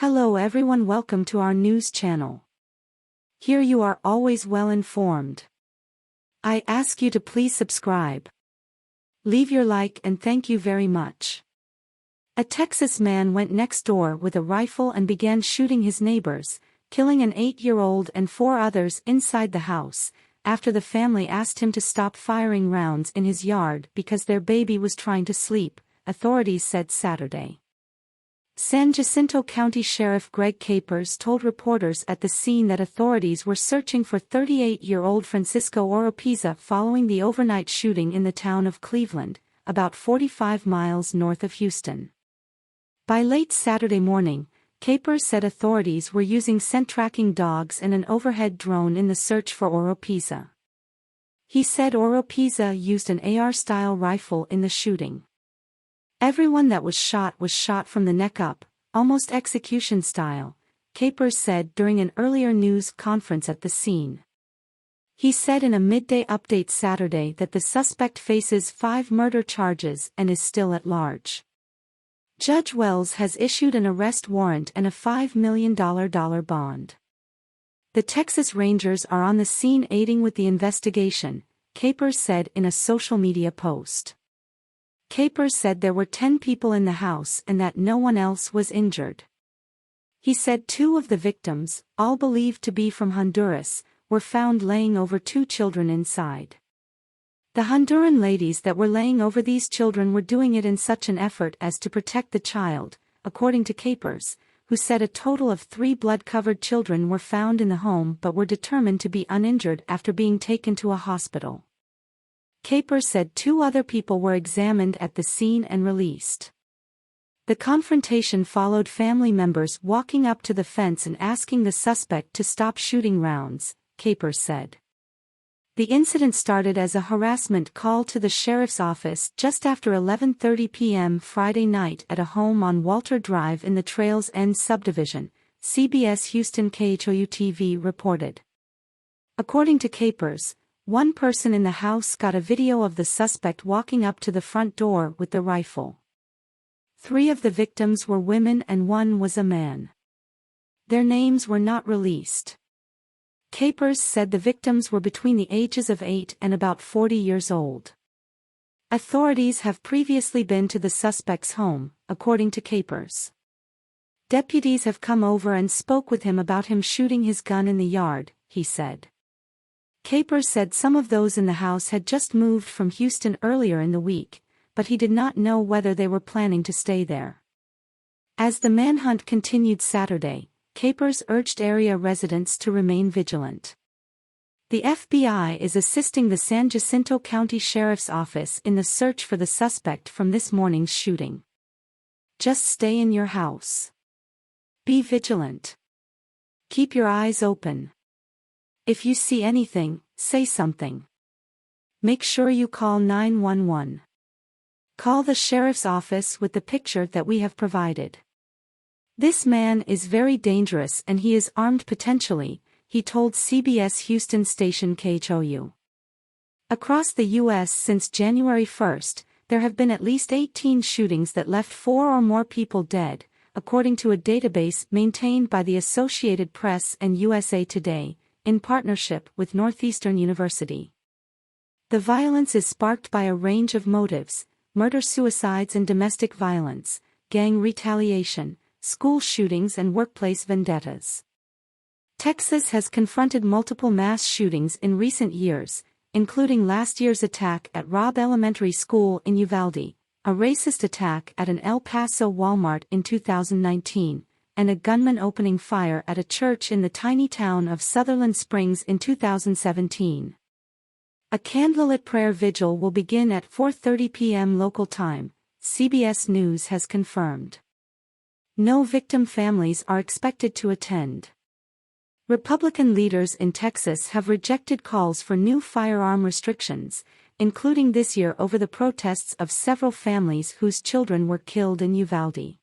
Hello everyone, welcome to our news channel. Here you are always well informed. I ask you to please subscribe. Leave your like and thank you very much. A Texas man went next door with a rifle and began shooting his neighbors, killing an 8-year-old and 4 others inside the house, after the family asked him to stop firing rounds in his yard because their baby was trying to sleep, authorities said Saturday. San Jacinto County Sheriff Greg Capers told reporters at the scene that authorities were searching for 38-year-old Francisco Oropeza following the overnight shooting in the town of Cleveland, about 45 miles north of Houston. By late Saturday morning, Capers said authorities were using scent tracking dogs and an overhead drone in the search for Oropeza. He said Oropeza used an AR-style rifle in the shooting. Everyone that was shot from the neck up, almost execution style, Capers said during an earlier news conference at the scene. He said in a midday update Saturday that the suspect faces 5 murder charges and is still at large. Judge Wells has issued an arrest warrant and a $5 million bond. The Texas Rangers are on the scene aiding with the investigation, Capers said in a social media post. Capers said there were 10 people in the house and that no one else was injured. He said 2 of the victims, all believed to be from Honduras, were found laying over 2 children inside. The Honduran ladies that were laying over these children were doing it in such an effort as to protect the child, according to Capers, who said a total of 3 blood-covered children were found in the home but were determined to be uninjured after being taken to a hospital. Capers said 2 other people were examined at the scene and released. The confrontation followed family members walking up to the fence and asking the suspect to stop shooting rounds, Capers said. The incident started as a harassment call to the sheriff's office just after 11:30 p.m. Friday night at a home on Walter Drive in the Trails End subdivision, CBS Houston KHOU-TV reported. According to Capers, one person in the house got a video of the suspect walking up to the front door with the rifle. 3 of the victims were women and 1 was a man. Their names were not released. Capers said the victims were between the ages of 8 and about 40 years old. Authorities have previously been to the suspect's home, according to Capers. Deputies have come over and spoke with him about him shooting his gun in the yard, he said. Capers said some of those in the house had just moved from Houston earlier in the week, but he did not know whether they were planning to stay there. As the manhunt continued Saturday, Capers urged area residents to remain vigilant. The FBI is assisting the San Jacinto County Sheriff's Office in the search for the suspect from this morning's shooting. Just stay in your house. Be vigilant. Keep your eyes open. If you see anything, say something. Make sure you call 911. Call the sheriff's office with the picture that we have provided. This man is very dangerous and he is armed potentially, he told CBS Houston station KHOU. Across the U.S. since January 1st, there have been at least 18 shootings that left 4 or more people dead, according to a database maintained by the Associated Press and USA Today, in partnership with Northeastern University. The violence is sparked by a range of motives: murder-suicides and domestic violence, gang retaliation, school shootings and workplace vendettas. Texas has confronted multiple mass shootings in recent years, including last year's attack at Robb Elementary School in Uvalde, a racist attack at an El Paso Walmart in 2019, and a gunman opening fire at a church in the tiny town of Sutherland Springs in 2017. A candlelit prayer vigil will begin at 4:30 p.m. local time, CBS News has confirmed. No victim families are expected to attend. Republican leaders in Texas have rejected calls for new firearm restrictions, including this year over the protests of several families whose children were killed in Uvalde.